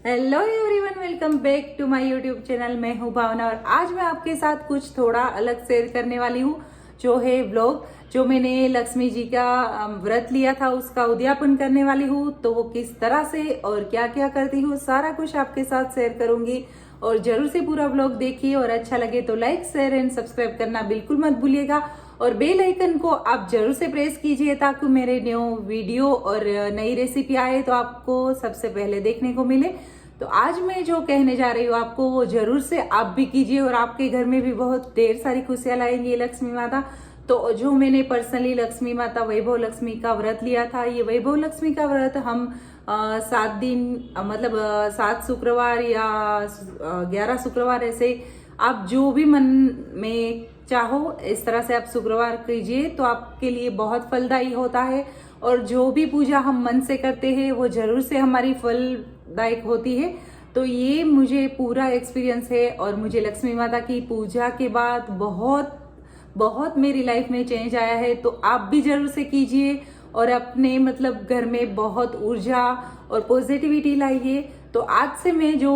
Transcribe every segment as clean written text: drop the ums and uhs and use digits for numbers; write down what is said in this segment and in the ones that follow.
Hello everyone, welcome back to my YouTube channel. मैं हूं भावना और आज मैं आपके साथ कुछ थोड़ा अलग शेयर करने वाली हूं, जो है व्लॉग। जो मैंने लक्ष्मी जी का व्रत लिया था उसका उद्यापन करने वाली हूं। तो वो किस तरह से और क्या क्या करती हूँ सारा कुछ आपके साथ शेयर करूंगी। और जरूर से पूरा व्लॉग देखिए और अच्छा लगे तो लाइक शेयर एंड सब्सक्राइब करना बिल्कुल मत भूलिएगा। और बेल आइकन को आप जरूर से प्रेस कीजिए ताकि मेरे न्यू वीडियो और नई रेसिपी आए तो आपको सबसे पहले देखने को मिले। तो आज मैं जो कहने जा रही हूँ आपको वो जरूर से आप भी कीजिए और आपके घर में भी बहुत ढेर सारी खुशियां लाएंगी लक्ष्मी माता। तो जो मैंने पर्सनली लक्ष्मी माता वैभव लक्ष्मी का व्रत लिया था, ये वैभव लक्ष्मी का व्रत हम 7 दिन मतलब 7 शुक्रवार या 11 शुक्रवार, ऐसे आप जो भी मन में चाहो इस तरह से आप शुक्रवार कीजिए तो आपके लिए बहुत फलदायी होता है। और जो भी पूजा हम मन से करते हैं वो जरूर से हमारी फलदायक होती है। तो ये मुझे पूरा एक्सपीरियंस है और मुझे लक्ष्मी माता की पूजा के बाद बहुत बहुत मेरी लाइफ में चेंज आया है। तो आप भी जरूर से कीजिए और अपने मतलब घर में बहुत ऊर्जा और पॉजिटिविटी लाइए। तो आज से मैं जो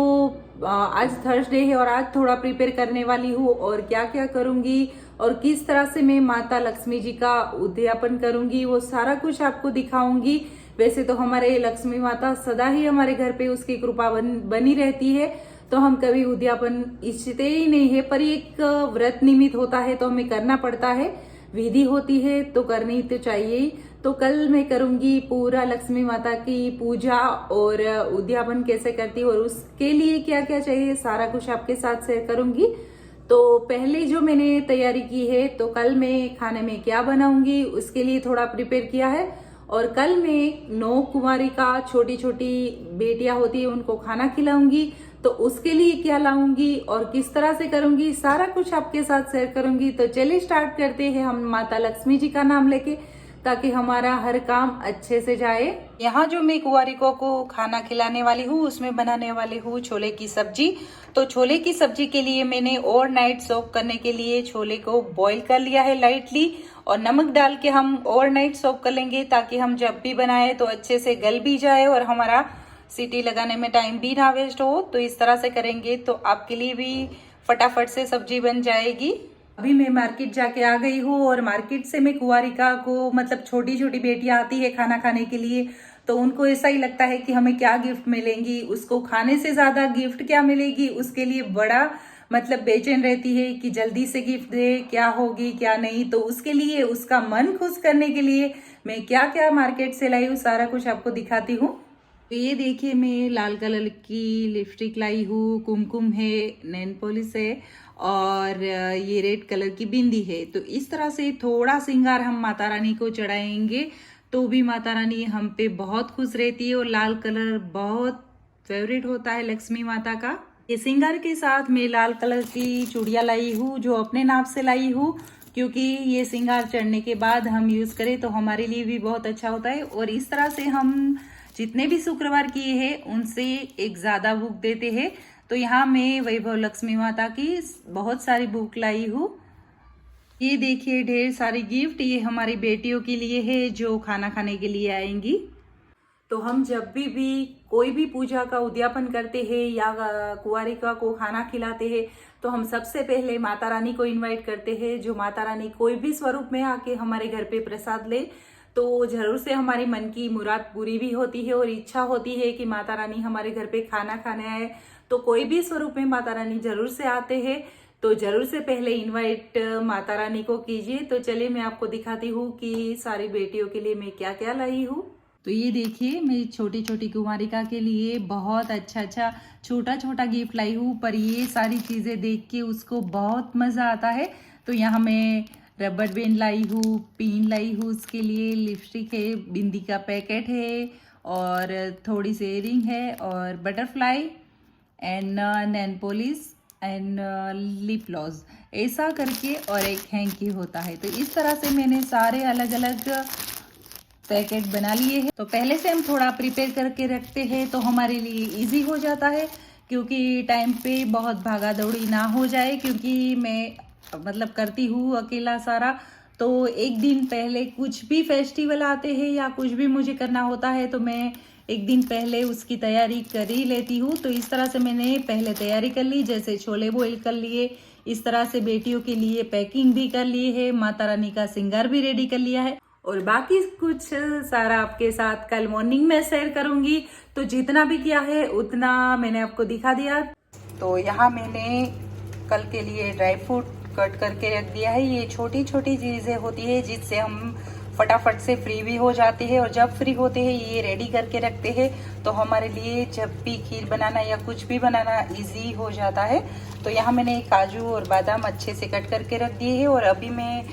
आज थर्सडे है और आज थोड़ा प्रिपेयर करने वाली हूँ और क्या क्या करूंगी और किस तरह से मैं माता लक्ष्मी जी का उद्यापन करूंगी वो सारा कुछ आपको दिखाऊंगी। वैसे तो हमारे लक्ष्मी माता सदा ही हमारे घर पे उसकी कृपा बनी रहती है, तो हम कभी उद्यापन इच्छते ही नहीं है, पर एक व्रत निमित्त होता है तो हमें करना पड़ता है, विधि होती है तो करनी तो चाहिए ही। तो कल मैं करूंगी पूरा लक्ष्मी माता की पूजा और उद्यापन कैसे करती हूँ और उसके लिए क्या क्या चाहिए सारा कुछ आपके साथ शेयर करूंगी। तो पहले जो मैंने तैयारी की है, तो कल मैं खाने में क्या बनाऊंगी उसके लिए थोड़ा प्रिपेयर किया है। और कल मैं 9 कुमारी का छोटी छोटी बेटियां होती है उनको खाना खिलाऊंगी, तो उसके लिए क्या लाऊंगी और किस तरह से करूंगी सारा कुछ आपके साथ शेयर करूंगी। तो चलिए स्टार्ट करते हैं हम माता लक्ष्मी जी का नाम लेके, ताकि हमारा हर काम अच्छे से जाए। यहाँ जो मैं कुंवारिकों को खाना खिलाने वाली हूँ उसमें बनाने वाली हूँ छोले की सब्जी। तो छोले की सब्जी के लिए मैंने ओवरनाइट सोक करने के लिए छोले को बॉईल कर लिया है लाइटली, और नमक डाल के हम ओवरनाइट सोक कर लेंगे ताकि हम जब भी बनाए तो अच्छे से गल भी जाए और हमारा सीटी लगाने में टाइम भी ना वेस्ट हो। तो इस तरह से करेंगे तो आपके लिए भी फटाफट से सब्जी बन जाएगी। अभी मैं मार्केट जाके आ गई हूँ और मार्केट से मैं कुंवारिका को मतलब छोटी छोटी बेटियां आती है खाना खाने के लिए, तो उनको ऐसा ही लगता है कि हमें क्या गिफ्ट मिलेंगी, उसको खाने से ज्यादा गिफ्ट क्या मिलेगी उसके लिए बड़ा मतलब बेचैन रहती है कि जल्दी से गिफ्ट दे, क्या होगी क्या नहीं। तो उसके लिए उसका मन खुश करने के लिए मैं क्या क्या मार्केट से लाई हूँ सारा कुछ आपको दिखाती हूँ। तो ये देखिए मैं लाल कलर की लिपस्टिक लाई हूँ, कुमकुम है, नेल पॉलिश है और ये रेड कलर की बिंदी है। तो इस तरह से थोड़ा श्रृंगार हम माता रानी को चढ़ाएंगे तो भी माता रानी हम पे बहुत खुश रहती है। और लाल कलर बहुत फेवरेट होता है लक्ष्मी माता का। ये श्रृंगार के साथ मैं लाल कलर की चूड़ियां लाई हूँ जो अपने नाप से लाई हूँ, क्योंकि ये श्रृंगार चढ़ने के बाद हम यूज करें तो हमारे लिए भी बहुत अच्छा होता है। और इस तरह से हम जितने भी शुक्रवार किए हैं उनसे एक ज्यादा बुक देते हैं। तो यहाँ मैं वैभव लक्ष्मी माता की बहुत सारी बुक लाई हूँ। ये देखिए ढेर सारी गिफ्ट, ये हमारी बेटियों के लिए है जो खाना खाने के लिए आएंगी। तो हम जब भी कोई भी पूजा का उद्यापन करते हैं या कुंवारिका को खाना खिलाते हैं तो हम सबसे पहले माता रानी को इनवाइट करते हैं। जो माता रानी कोई भी स्वरूप में आके हमारे घर पे प्रसाद ले तो जरूर से हमारी मन की मुराद पूरी भी होती है और इच्छा होती है कि माता रानी हमारे घर पे खाना खाने आए। तो कोई भी स्वरूप में माता रानी जरूर से आते हैं, तो जरूर से पहले इनवाइट माता रानी को कीजिए। तो चलिए मैं आपको दिखाती हूँ कि सारी बेटियों के लिए मैं क्या क्या लाई हूँ। तो ये देखिए मैं छोटी छोटी कुमारिका के लिए बहुत अच्छा छोटा छोटा गिफ्ट लाई हूँ, पर ये सारी चीजें देख के उसको बहुत मजा आता है। तो यहाँ मैं रबर बैंड लाई हूँ, पिन लाई हूँ उसके लिए, लिपस्टिक है, बिंदी का पैकेट है और थोड़ी सी इयरिंग है और butterfly and nail polish and lip gloss ऐसा करके और एक हैंकी होता है। तो इस तरह से मैंने सारे अलग अलग पैकेट बना लिए हैं। तो पहले से हम थोड़ा प्रिपेयर करके रखते हैं तो हमारे लिए इजी हो जाता है, क्योंकि टाइम पे बहुत भागा दौड़ी ना हो जाए, क्योंकि मैं मतलब करती हूँ अकेला सारा। तो एक दिन पहले कुछ भी फेस्टिवल आते हैं या कुछ भी मुझे करना होता है तो मैं एक दिन पहले उसकी तैयारी कर ही लेती हूँ। तो इस तरह से मैंने पहले तैयारी कर ली, जैसे छोले बॉईल कर लिए, इस तरह से बेटियों के लिए पैकिंग भी कर ली है, माता रानी का श्रृंगार भी रेडी कर लिया है और बाकी कुछ सारा आपके साथ कल मॉर्निंग में शेयर करूंगी। तो जितना भी किया है उतना मैंने आपको दिखा दिया। तो यहाँ मैंने कल के लिए ड्राई फ्रूट कट करके रख दिया है। ये छोटी छोटी चीजें होती है जिससे हम फटाफट से फ्री भी हो जाते हैं और जब फ्री होते हैं ये रेडी करके रखते हैं तो हमारे लिए जब भी खीर बनाना या कुछ भी बनाना इजी हो जाता है। तो यहाँ मैंने काजू और बादाम अच्छे से कट करके रख दिए है और अभी मैं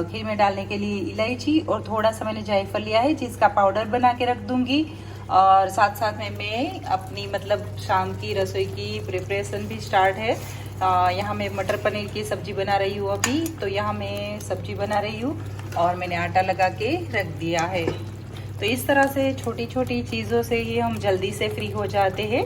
खीर में डालने के लिए इलायची और थोड़ा सा मैंने जायफल लिया है जिसका पाउडर बना के रख दूंगी। और साथ साथ में मैं अपनी मतलब शाम की रसोई की प्रिपरेशन भी स्टार्ट है। यहाँ मैं मटर पनीर की सब्जी बना रही हूँ अभी। तो यहाँ मैं सब्जी बना रही हूँ और मैंने आटा लगा के रख दिया है। तो इस तरह से छोटी छोटी चीज़ों से ही हम जल्दी से फ्री हो जाते हैं।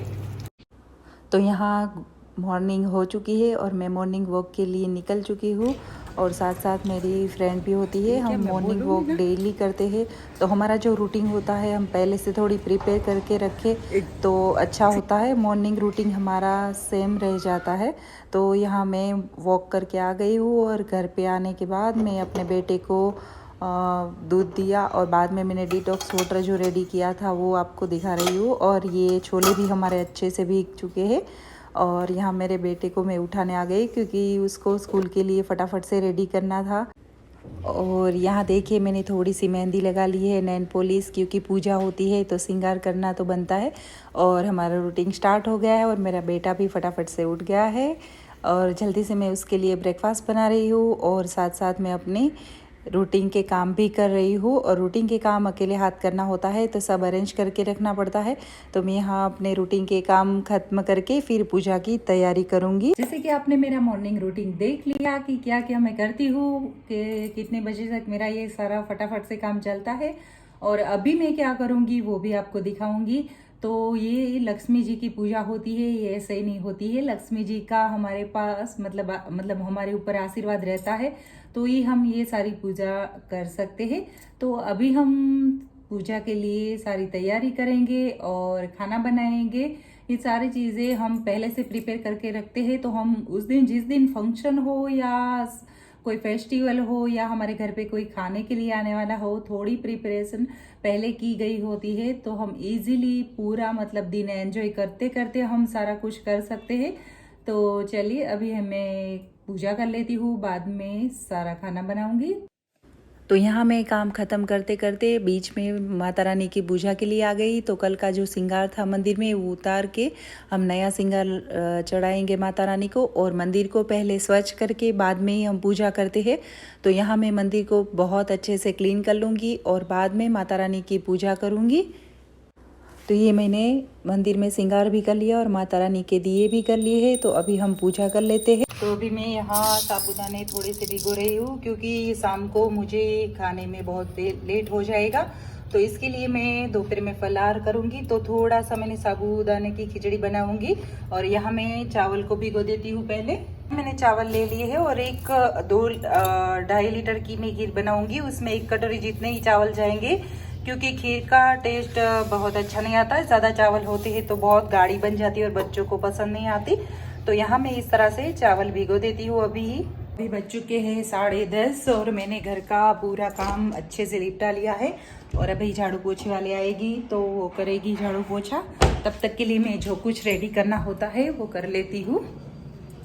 तो यहाँ मॉर्निंग हो चुकी है और मैं मॉर्निंग वॉक के लिए निकल चुकी हूँ और साथ साथ मेरी फ्रेंड भी होती है। हम मॉर्निंग वॉक डेली करते हैं। तो हमारा जो रूटीन होता है हम पहले से थोड़ी प्रिपेयर करके रखें तो अच्छा होता है। मॉर्निंग रूटीन हमारा सेम रह जाता है। तो यहाँ मैं वॉक करके आ गई हूँ और घर पे आने के बाद मैं अपने बेटे को दूध दिया और बाद में मैंने डिटॉक्स वाटर जो रेडी किया था वो आपको दिखा रही हूँ। और ये छोले भी हमारे अच्छे से भीग चुके हैं और यहाँ मेरे बेटे को मैं उठाने आ गई क्योंकि उसको स्कूल के लिए फटाफट से रेडी करना था। और यहाँ देखिए मैंने थोड़ी सी मेहंदी लगा ली है, नेल पॉलिश, क्योंकि पूजा होती है तो श्रृंगार करना तो बनता है। और हमारा रूटीन स्टार्ट हो गया है और मेरा बेटा भी फटाफट से उठ गया है और जल्दी से मैं उसके लिए ब्रेकफास्ट बना रही हूँ और साथ साथ मैं अपनी रूटीन के काम भी कर रही हूँ। और रूटीन के काम अकेले हाथ करना होता है तो सब अरेंज करके रखना पड़ता है। तो मैं यहाँ अपने रूटीन के काम खत्म करके फिर पूजा की तैयारी करूँगी। जैसे कि आपने मेरा मॉर्निंग रूटीन देख लिया कि क्या क्या मैं करती हूँ, कि कितने बजे तक मेरा ये सारा फटाफट से काम चलता है और अभी मैं क्या करूँगी वो भी आपको दिखाऊंगी। तो ये लक्ष्मी जी की पूजा होती है, ये ऐसे ही नहीं होती है। लक्ष्मी जी का हमारे पास मतलब हमारे ऊपर आशीर्वाद रहता है तो ही हम ये सारी पूजा कर सकते हैं। तो अभी हम पूजा के लिए सारी तैयारी करेंगे और खाना बनाएंगे। ये सारी चीज़ें हम पहले से प्रिपेयर करके रखते हैं। तो हम उस दिन जिस दिन फंक्शन हो या कोई फेस्टिवल हो या हमारे घर पे कोई खाने के लिए आने वाला हो, थोड़ी प्रिपरेशन पहले की गई होती है तो हम इजीली पूरा मतलब दिन एंजॉय करते करते हम सारा कुछ कर सकते हैं। तो चलिए अभी मैं पूजा कर लेती हूँ, बाद में सारा खाना बनाऊंगी। तो यहाँ मैं काम ख़त्म करते करते बीच में माता रानी की पूजा के लिए आ गई। तो कल का जो श्रृंगार था मंदिर में वो उतार के हम नया श्रृंगार चढ़ाएंगे माता रानी को और मंदिर को पहले स्वच्छ करके बाद में ही हम पूजा करते हैं। तो यहाँ मैं मंदिर को बहुत अच्छे से क्लीन कर लूँगी और बाद में माता रानी की पूजा करूँगी। तो ये मैंने मंदिर में श्रृंगार भी कर लिया और माता रानी के दिए भी कर लिए हैं। तो अभी हम पूजा कर लेते हैं। तो अभी मैं यहाँ साबूदाने थोड़े से भिगो रही हूँ क्योंकि शाम को मुझे खाने में बहुत लेट हो जाएगा। तो इसके लिए मैं दोपहर में फलाहार करूँगी। तो थोड़ा सा मैंने साबूदाने की खिचड़ी बनाऊँगी और यहाँ मैं चावल को भिगो देती हूँ। पहले मैंने चावल ले लिए है और 2.5 लीटर की मैं खीर बनाऊँगी। उसमें 1 कटोरी जितने ही चावल जाएंगे क्योंकि खीर का टेस्ट बहुत अच्छा नहीं आता है। ज़्यादा चावल होते हैं तो बहुत गाढ़ी बन जाती है और बच्चों को पसंद नहीं आती। तो यहाँ मैं इस तरह से चावल भिगो देती हूँ। अभी बज चुके हैं 10:30 और मैंने घर का पूरा काम अच्छे से निपटा लिया है और अभी झाड़ू पोछे वाले आएगी तो वो करेगी झाड़ू पोछा। तब तक के लिए मैं जो कुछ रेडी करना होता है वो कर लेती हूँ।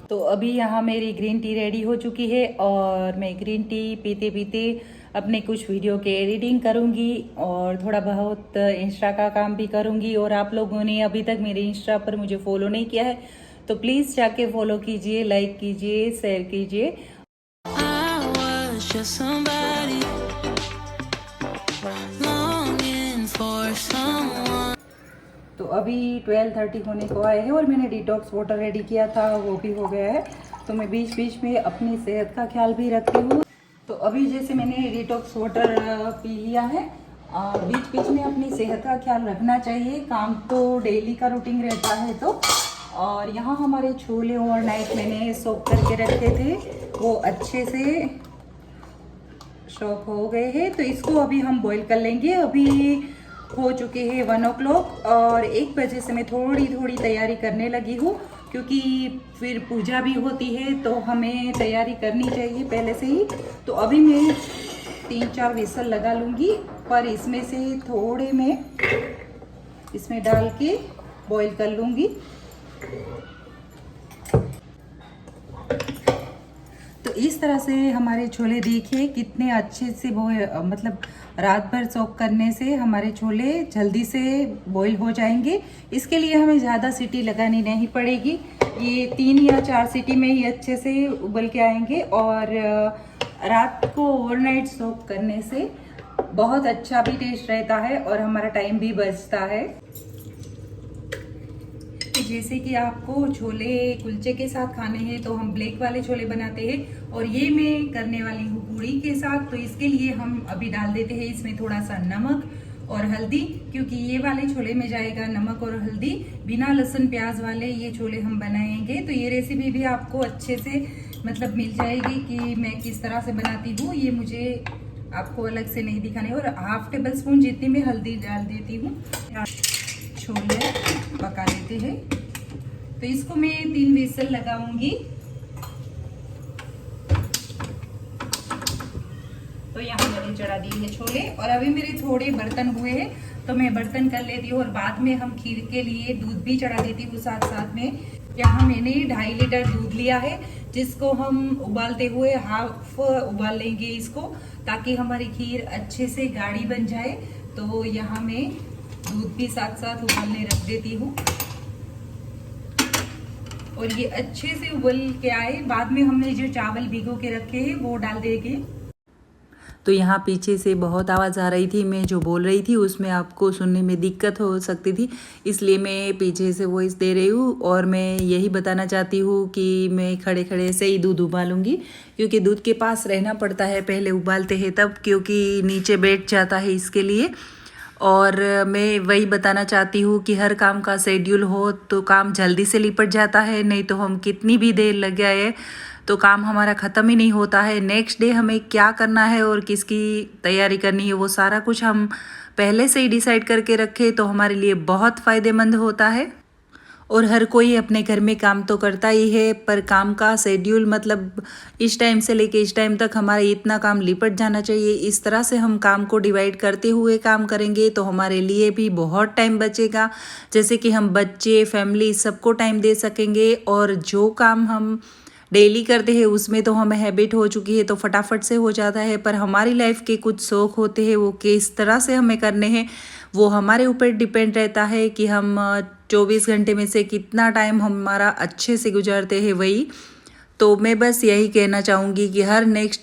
तो अभी यहाँ मेरी ग्रीन टी रेडी हो चुकी है और मैं ग्रीन टी पीते पीते अपने कुछ वीडियो के एडिटिंग करूँगी और थोड़ा बहुत इंस्टा का काम भी करूँगी। और आप लोगों ने अभी तक मेरे इंस्टा पर मुझे फॉलो नहीं किया है तो प्लीज़ जाके फॉलो कीजिए, लाइक कीजिए, शेयर कीजिए। तो अभी 12:30 होने को आए हैं और मैंने डिटॉक्स वाटर रेडी किया था वो भी हो गया है। तो मैं बीच बीच में अपनी सेहत का ख्याल भी रखती हूँ। तो अभी जैसे मैंने डिटॉक्स वाटर पी लिया है, बीच बीच में अपनी सेहत का ख्याल रखना चाहिए। काम तो डेली का रूटीन रहता है। तो और यहाँ हमारे छोले ओवरनाइट मैंने सोक करके रखे थे, वो अच्छे से सोक हो गए हैं। तो इसको अभी हम बॉईल कर लेंगे। अभी हो चुके हैं 1 o'clock और 1 बजे से मैं थोड़ी थोड़ी तैयारी करने लगी हूँ, क्योंकि फिर पूजा भी होती है तो हमें तैयारी करनी चाहिए पहले से ही। तो अभी मैं 3-4 विसल लगा लूँगी, पर इसमें से थोड़े मैं इसमें डाल के बॉईल कर लूँगी। तो इस तरह से हमारे छोले देखिए कितने अच्छे से मतलब रात भर सोक करने से हमारे छोले जल्दी से बॉईल हो जाएंगे। इसके लिए हमें ज़्यादा सीटी लगानी नहीं पड़ेगी, ये 3 या 4 सीटी में ही अच्छे से उबल के आएंगे। और रात को ओवरनाइट सोक करने से बहुत अच्छा भी टेस्ट रहता है और हमारा टाइम भी बचता है। जैसे कि आपको छोले कुलचे के साथ खाने हैं तो हम ब्लैक वाले छोले बनाते हैं, और ये मैं करने वाली हूँ पूड़ी के साथ। तो इसके लिए हम अभी डाल देते हैं इसमें थोड़ा सा नमक और हल्दी, क्योंकि ये वाले छोले में जाएगा नमक और हल्दी। बिना लहसुन प्याज वाले ये छोले हम बनाएंगे। तो ये रेसिपी भी आपको अच्छे से मतलब मिल जाएगी कि मैं किस तरह से बनाती हूँ, ये मुझे आपको अलग से नहीं दिखाने। और 1/2 टेबल स्पून जितनी मैं हल्दी डाल देती हूँ। छोले पका लेते हैं, तो इसको मैं 3 विसल लगाऊंगी। तो यहाँ मैंने चढ़ा दिए हैं छोले, और अभी मेरे थोड़े बर्तन हुए हैं तो मैं बर्तन कर लेती हूँ, और बाद में हम खीर के लिए दूध भी चढ़ा देती हूँ साथ साथ में। यहाँ मैंने 2.5 लीटर दूध लिया है, जिसको हम उबालते हुए हाफ उबाल लेंगे इसको, ताकि हमारी खीर अच्छे से गाढ़ी बन जाए। तो यहाँ मैं दूध भी साथ साथ उबालने रख देती हूँ, और ये अच्छे से उबल के आए बाद में हमने जो चावल भिगो के रखे हैं वो डाल देंगे। तो यहाँ पीछे से बहुत आवाज़ आ रही थी, मैं जो बोल रही थी उसमें आपको सुनने में दिक्कत हो सकती थी, इसलिए मैं पीछे से वॉइस दे रही हूँ। और मैं यही बताना चाहती हूँ कि मैं खड़े खड़े से ही दूध उबालूंगी, क्योंकि दूध के पास रहना पड़ता है पहले उबालते हैं तब, क्योंकि नीचे बैठ जाता है इसके लिए। और मैं वही बताना चाहती हूँ कि हर काम का शेड्यूल हो तो काम जल्दी से निपट जाता है, नहीं तो हम कितनी भी देर लग जाए तो काम हमारा ख़त्म ही नहीं होता है। नेक्स्ट डे हमें क्या करना है और किसकी तैयारी करनी है वो सारा कुछ हम पहले से ही डिसाइड करके रखें तो हमारे लिए बहुत फ़ायदेमंद होता है। और हर कोई अपने घर में काम तो करता ही है, पर काम का शेड्यूल मतलब इस टाइम से लेके इस टाइम तक हमारा इतना काम लिपट जाना चाहिए, इस तरह से हम काम को डिवाइड करते हुए काम करेंगे तो हमारे लिए भी बहुत टाइम बचेगा। जैसे कि हम बच्चे, फैमिली सबको टाइम दे सकेंगे। और जो काम हम डेली करते हैं उसमें तो हमें हैबिट हो चुकी है तो फटाफट से हो जाता है, पर हमारी लाइफ के कुछ शौक होते हैं वो किस तरह से हमें करने हैं वो हमारे ऊपर डिपेंड रहता है कि हम 24 घंटे में से कितना टाइम हमारा अच्छे से गुजारते हैं वही। तो मैं बस यही कहना चाहूँगी कि हर नेक्स्ट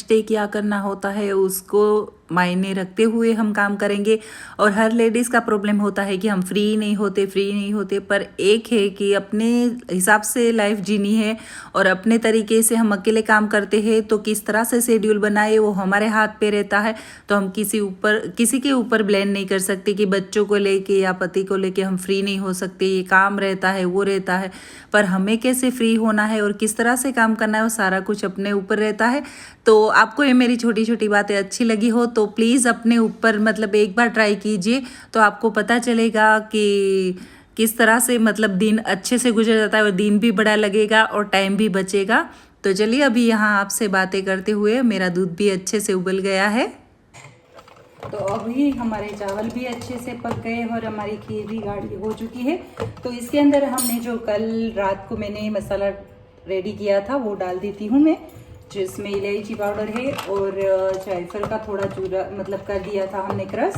डे क्या करना होता है उसको मायने रखते हुए हम काम करेंगे। और हर लेडीज़ का प्रॉब्लम होता है कि हम फ्री नहीं होते, पर एक है कि अपने हिसाब से लाइफ जीनी है और अपने तरीके से हम अकेले काम करते हैं। तो किस तरह से शेड्यूल बनाए वो हमारे हाथ पे रहता है। तो हम किसी के ऊपर ब्लेम नहीं कर सकते कि बच्चों को लेके या पति को लेके हम फ्री नहीं हो सकते, ये काम रहता है वो रहता है। पर हमें कैसे फ्री होना है और किस तरह से काम करना है वो सारा कुछ अपने ऊपर रहता है। तो आपको ये मेरी छोटी छोटी बातें अच्छी लगी हो तो प्लीज़ अपने ऊपर मतलब एक बार ट्राई कीजिए, तो आपको पता चलेगा कि किस तरह से मतलब दिन अच्छे से गुजर जाता है और दिन भी बड़ा लगेगा और टाइम भी बचेगा। तो चलिए अभी यहाँ आपसे बातें करते हुए मेरा दूध भी अच्छे से उबल गया है। तो अभी हमारे चावल भी अच्छे से पक गए और हमारी खीर भी गाढ़ी हो चुकी है। तो इसके अंदर हमने जो कल रात को मैंने मसाला रेडी किया था वो डाल देती हूँ मैं, जिसमें इलायची पाउडर है और जायफल का थोड़ा चूरा मतलब कर दिया था हमने क्रश।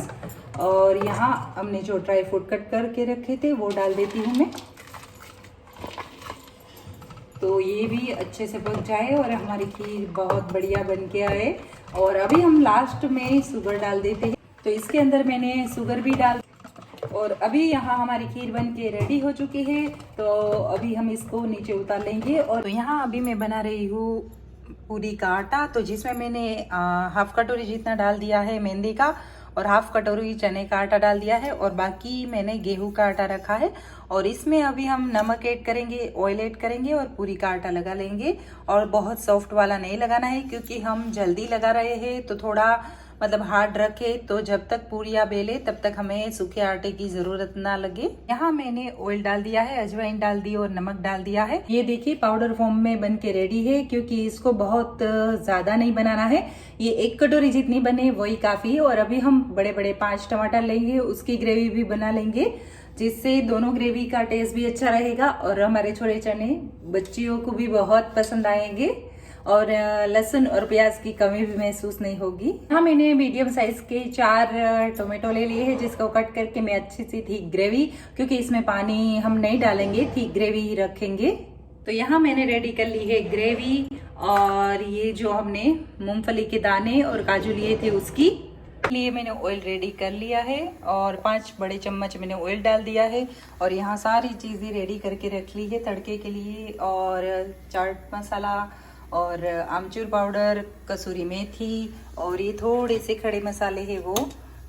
और यहाँ हमने जो ड्राई फ्रूट कट करके रखे थे वो डाल देती हूँ मैं। तो ये भी अच्छे से पक जाए और हमारी खीर बहुत बढ़िया बन के आए। और अभी हम लास्ट में शुगर डाल देते हैं। तो इसके अंदर मैंने शुगर भी डाल, और अभी यहाँ हमारी खीर बन के रेडी हो चुकी है। तो अभी हम इसको नीचे उतार लेंगे। और यहाँ अभी मैं बना रही हूँ पूरी का आटा, तो जिसमें मैंने 1/2 कटोरी जितना डाल दिया है मेहंदी का, और हाफ कटोरी चने का आटा डाल दिया है और बाकी मैंने गेहूं का आटा रखा है। और इसमें अभी हम नमक ऐड करेंगे, ऑयल ऐड करेंगे और पूरी का आटा लगा लेंगे। और बहुत सॉफ्ट वाला नहीं लगाना है क्योंकि हम जल्दी लगा रहे हैं, तो थोड़ा मतलब हार्ड रखे, तो जब तक पूरियां बेले तब तक हमें सूखे आटे की जरूरत ना लगे। यहाँ मैंने ऑयल डाल दिया है, अजवाइन डाल दी और नमक डाल दिया है। ये देखिए पाउडर फॉर्म में बन के रेडी है, क्योंकि इसको बहुत ज्यादा नहीं बनाना है, ये 1 कटोरी जितनी बने वही काफी है। और अभी हम बड़े बड़े 5 टमाटर लेंगे, उसकी ग्रेवी भी बना लेंगे, जिससे दोनों ग्रेवी का टेस्ट भी अच्छा रहेगा और हमारे छोले चने बच्चियों को भी बहुत पसंद आएंगे और लहसुन और प्याज की कमी भी महसूस नहीं होगी। यहाँ मैंने मीडियम साइज के 4 टोमेटो ले लिए हैं, जिसको कट करके मैं अच्छी सी थिक ग्रेवी, क्योंकि इसमें पानी हम नहीं डालेंगे, थिक ग्रेवी ही रखेंगे। तो यहाँ मैंने रेडी कर ली है ग्रेवी। और ये जो हमने मूंगफली के दाने और काजू लिए थे उसकी लिए मैंने ऑयल रेडी कर लिया है और 5 बड़े चम्मच मैंने ऑयल डाल दिया है। और यहाँ सारी चीजें रेडी करके रख ली है तड़के के लिए, और चाट मसाला और आमचूर पाउडर, कसूरी मेथी और ये थोड़े से खड़े मसाले हैं वो।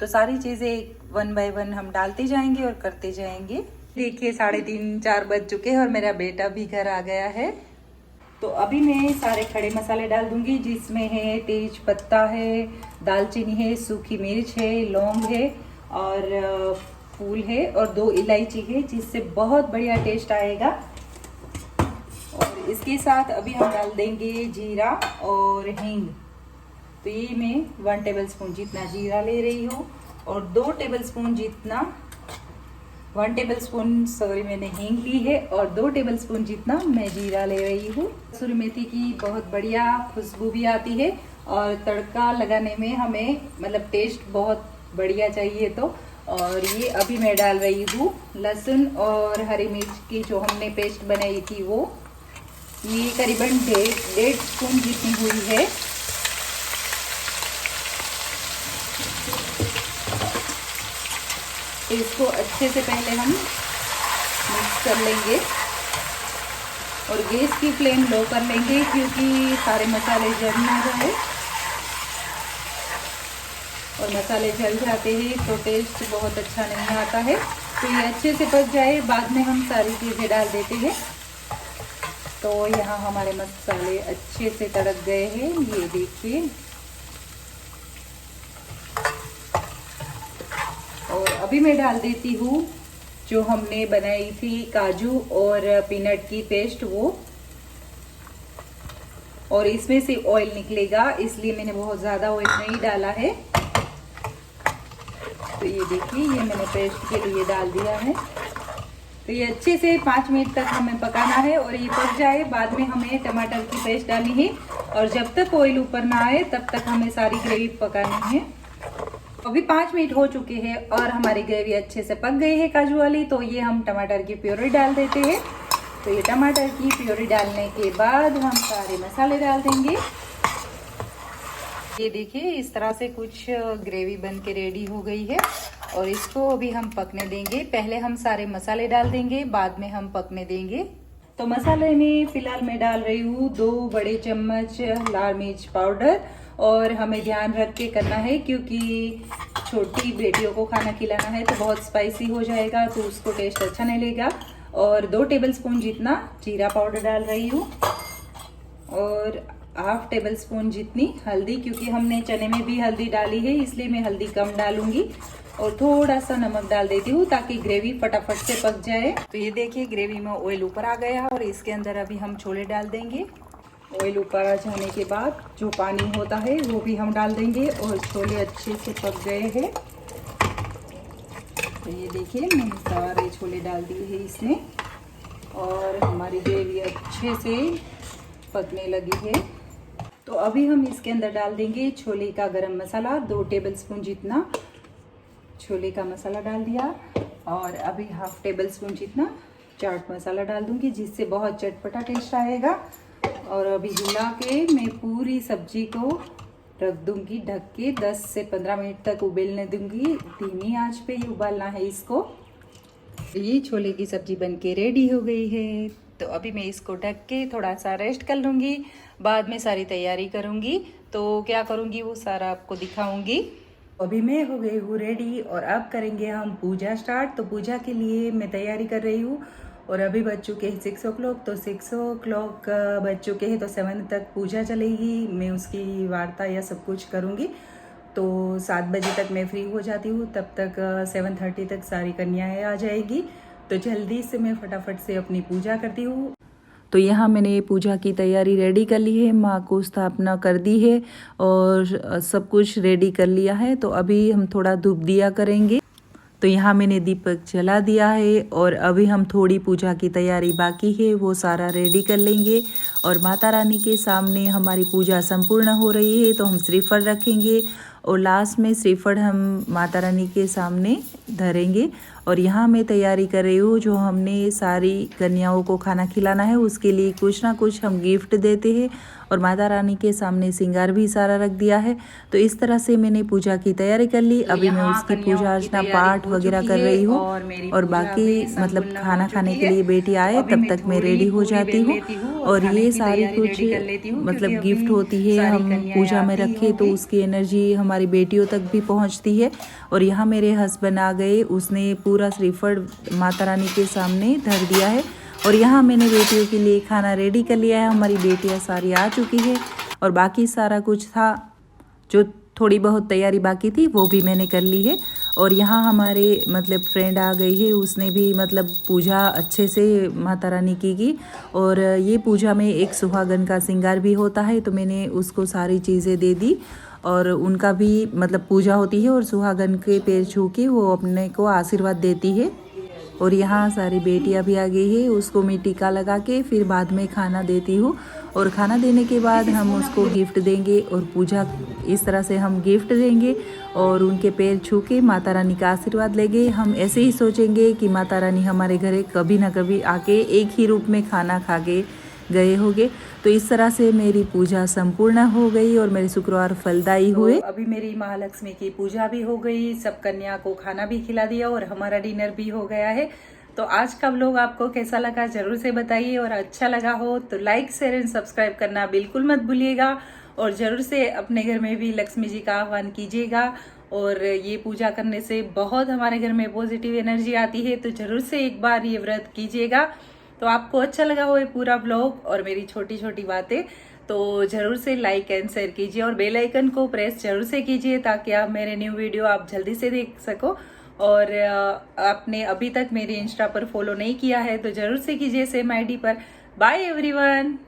तो सारी चीजें 1 बाय 1 हम डालते जाएंगे और करते जाएंगे। देखिए 3:30-4 बज चुके हैं और मेरा बेटा भी घर आ गया है। तो अभी मैं सारे खड़े मसाले डाल दूंगी, जिसमें है तेज पत्ता है, दालचीनी है, सूखी मिर्च है, लौंग है और फूल है और 2 इलायची है, जिससे बहुत बढ़िया टेस्ट आएगा। और इसके साथ अभी हम डाल देंगे जीरा और हींग। तो ये मैं 1 टेबलस्पून जितना जीरा ले रही हूँ और 2 टेबलस्पून जितना 1 टेबलस्पून सॉरी मैंने हींग ली है और 2 टेबलस्पून जितना मैं जीरा ले रही हूँ। कसूरी मेथी की बहुत बढ़िया खुशबू भी आती है और तड़का लगाने में हमें मतलब टेस्ट बहुत बढ़िया चाहिए। तो और ये अभी मैं डाल रही हूँ लहसुन और हरी मिर्च की जो हमने पेस्ट बनाई थी वो, ये करीबन 1.5 स्पून जितनी हुई है। इसको अच्छे से पहले हम मिक्स कर लेंगे और गैस की फ्लेम लो कर लेंगे, क्योंकि सारे मसाले जल ना जाए। और मसाले जल जाते हैं तो टेस्ट बहुत अच्छा नहीं आता है। तो ये अच्छे से पक जाए, बाद में हम सारी चीज़ें डाल देते हैं। तो यहाँ हमारे मसाले अच्छे से तड़क गए हैं, ये देखिए। और अभी मैं डाल देती हूँ जो हमने बनाई थी काजू और पीनट की पेस्ट वो, और इसमें से ऑयल निकलेगा, इसलिए मैंने बहुत ज़्यादा ऑयल नहीं डाला है। तो ये देखिए ये मैंने पेस्ट के लिए डाल दिया है। तो ये अच्छे से 5 मिनट तक हमें पकाना है और ये पक जाए, बाद में हमें टमाटर की पेस्ट डालनी है और जब तक ऑयल ऊपर ना आए तब तक हमें सारी ग्रेवी पकानी है। अभी 5 मिनट हो चुके हैं और हमारी ग्रेवी अच्छे से पक गई है काजू वाली। तो ये हम टमाटर की प्योरी डाल देते हैं। तो ये टमाटर की प्योरी डालने के बाद हम सारे मसाले डाल देंगे। ये देखिए इस तरह से कुछ ग्रेवी बन के रेडी हो गई है और इसको अभी हम पकने देंगे। पहले हम सारे मसाले डाल देंगे, बाद में हम पकने देंगे। तो मसाले में फिलहाल मैं डाल रही हूँ 2 बड़े चम्मच लाल मिर्च पाउडर। और हमें ध्यान रख के करना है, क्योंकि छोटी बेटियों को खाना खिलाना है तो बहुत स्पाइसी हो जाएगा, तो उसको टेस्ट अच्छा नहीं लगेगा। और 2 टेबलस्पून जितना जीरा पाउडर डाल रही हूँ और हाफ टेबल स्पून जितनी हल्दी, क्योंकि हमने चने में भी हल्दी डाली है इसलिए मैं हल्दी कम डालूंगी। और थोड़ा सा नमक डाल देती हूँ ताकि ग्रेवी फटाफट से पक जाए। तो ये देखिए ग्रेवी में ऑयल ऊपर आ गया और इसके अंदर अभी हम छोले डाल देंगे। ऑयल ऊपर आ जाने के बाद जो पानी होता है वो भी हम डाल देंगे और छोले अच्छे से पक गए हैं। तो ये देखिए मैंने सारे छोले डाल दिए हैं इसमें और हमारी ग्रेवी अच्छे से पकने लगी है। तो अभी हम इसके अंदर डाल देंगे छोले का गरम मसाला, 2 टेबलस्पून जितना छोले का मसाला डाल दिया और अभी हाफ टेबल स्पून जितना चाट मसाला डाल दूंगी, जिससे बहुत चटपटा टेस्ट आएगा। और अभी हिला के मैं पूरी सब्जी को रख दूंगी ढक के, 10 से 15 मिनट तक उबलने दूंगी। धीमी आंच पे ही उबालना है इसको। ये छोले की सब्जी बनके रेडी हो गई है। तो अभी मैं इसको ढक के थोड़ा सा रेस्ट कर लूँगी, बाद में सारी तैयारी करूँगी। तो क्या करूँगी वो सारा आपको दिखाऊँगी। अभी मैं हो गई हूँ रेडी और अब करेंगे हम पूजा स्टार्ट। तो पूजा के लिए मैं तैयारी कर रही हूँ और अभी बज चुके हैं 6 o'clock। तो 6 o'clock बज चुके हैं तो 7 तक पूजा चलेगी। मैं उसकी वार्ता या सब कुछ करूँगी। तो 7 बजे तक मैं फ्री हो जाती हूँ, तब तक 7:30 तक सारी कन्याएं आ जाएगी। तो जल्दी से मैं फटाफट से अपनी पूजा करती हूँ। तो यहाँ मैंने पूजा की तैयारी रेडी कर ली है, माँ को स्थापना कर दी है और सब कुछ रेडी कर लिया है। तो अभी हम थोड़ा धूप दिया करेंगे। तो यहाँ मैंने दीपक जला दिया है और अभी हम थोड़ी पूजा की तैयारी बाकी है वो सारा रेडी कर लेंगे। और माता रानी के सामने हमारी पूजा संपूर्ण हो रही है तो हम श्रीफल रखेंगे और लास्ट में श्रीफल हम माता रानी के सामने धरेंगे। और यहाँ मैं तैयारी कर रही हूँ, जो हमने सारी कन्याओं को खाना खिलाना है उसके लिए कुछ ना कुछ हम गिफ्ट देते हैं और माता रानी के सामने श्रृंगार भी सारा रख दिया है। तो इस तरह से मैंने पूजा की तैयारी कर ली। अभी मैं उसकी पूजा अर्चना पाठ वगैरह कर रही हूँ और बाकी मतलब खाना खाने के लिए बेटी आए तब तक मैं रेडी हो जाती हूँ। और ये सारी कुछ मतलब गिफ्ट होती है हम पूजा में रखे तो उसकी एनर्जी हमारी बेटियों तक भी पहुँचती है। और यहाँ मेरे हस्बैंड आ गए, उसने पूरा श्रीफल माता रानी के सामने धर दिया है। और यहाँ मैंने बेटियों के लिए खाना रेडी कर लिया है, हमारी बेटियाँ सारी आ चुकी है और बाकी सारा कुछ था जो थोड़ी बहुत तैयारी बाकी थी वो भी मैंने कर ली है। और यहाँ हमारे मतलब फ्रेंड आ गई है, उसने भी मतलब पूजा अच्छे से माता रानी की। और ये पूजा में एक सुहागन का श्रृंगार भी होता है तो मैंने उसको सारी चीज़ें दे दी और उनका भी मतलब पूजा होती है और सुहागन के पैर छू के वो अपने को आशीर्वाद देती है। और यहाँ सारी बेटियाँ भी आ गई है, उसको मैं टीका लगा के फिर बाद में खाना देती हूँ और खाना देने के बाद हम उसको गिफ्ट देंगे और पूजा इस तरह से हम गिफ्ट देंगे और उनके पैर छू के माता रानी का आशीर्वाद लेंगे। हम ऐसे ही सोचेंगे कि माता रानी हमारे घर कभी ना कभी आके एक ही रूप में खाना खा के गए होंगे। तो इस तरह से मेरी पूजा संपूर्ण हो गई और मेरे शुक्रवार फलदायी हुए। तो अभी मेरी महालक्ष्मी की पूजा भी हो गई, सब कन्या को खाना भी खिला दिया और हमारा डिनर भी हो गया है। तो आज का व्लॉग आपको कैसा लगा जरूर से बताइए और अच्छा लगा हो तो लाइक शेयर एंड सब्सक्राइब करना बिल्कुल मत भूलिएगा। और जरूर से अपने घर में भी लक्ष्मी जी का आह्वान कीजिएगा और ये पूजा करने से बहुत हमारे घर में पॉजिटिव एनर्जी आती है। तो जरूर से एक बार ये व्रत कीजिएगा। तो आपको अच्छा लगा हो ये पूरा व्लॉग और मेरी छोटी छोटी बातें तो जरूर से लाइक एंड शेयर कीजिए और बेल आइकन को प्रेस जरूर से कीजिए ताकि आप मेरे न्यू वीडियो आप जल्दी से देख सको। और आपने अभी तक मेरे इंस्टा पर फॉलो नहीं किया है तो जरूर से कीजिए सेम आईडी पर। Bye everyone.